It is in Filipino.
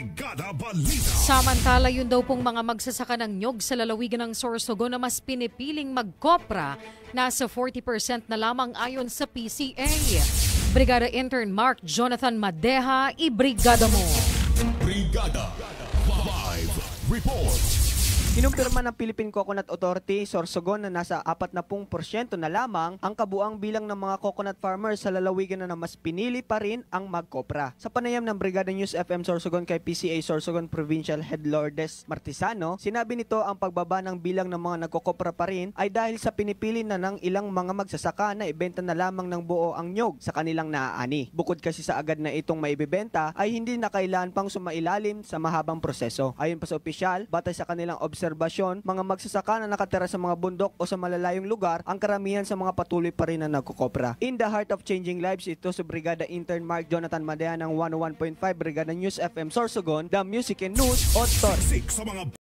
Brigada Balita. Samantala, yun daw pong mga magsasaka ng nyog sa lalawigan ng Sorsogon na mas pinipiling magkopra, nasa 40% na lamang ayon sa PCA. Brigada Intern Mark Jonathan Madeha, ibrigada mo. Brigada Live Report. Kinumpirma ng Philippine Coconut Authority, Sorsogon, na nasa 40% na lamang ang kabuang bilang ng mga coconut farmers sa lalawigan na mas pinili pa rin ang magkopra. Sa panayam ng Brigada News FM Sorsogon kay PCA Sorsogon Provincial Head Lourdes Martisano, sinabi nito ang pagbaba ng bilang ng mga nagkokopra pa rin ay dahil sa pinipili na ng ilang mga magsasaka na ibenta na lamang ng buo ang nyog sa kanilang naaani. Bukod kasi sa agad na itong maibibenta ay hindi na kailangan pang sumailalim sa mahabang proseso. Ayon pa sa opisyal, batay sa kanilang obserbasyon, mga magsasaka na nakatira sa mga bundok o sa malalayong lugar, ang karamihan sa mga patuloy pa rin na nagkokopra. In the heart of changing lives, ito sa Brigada Intern Mark Jonathan Madea ng 101.5 Brigada News FM Sorsogon, the Music and News Authority. Sa mga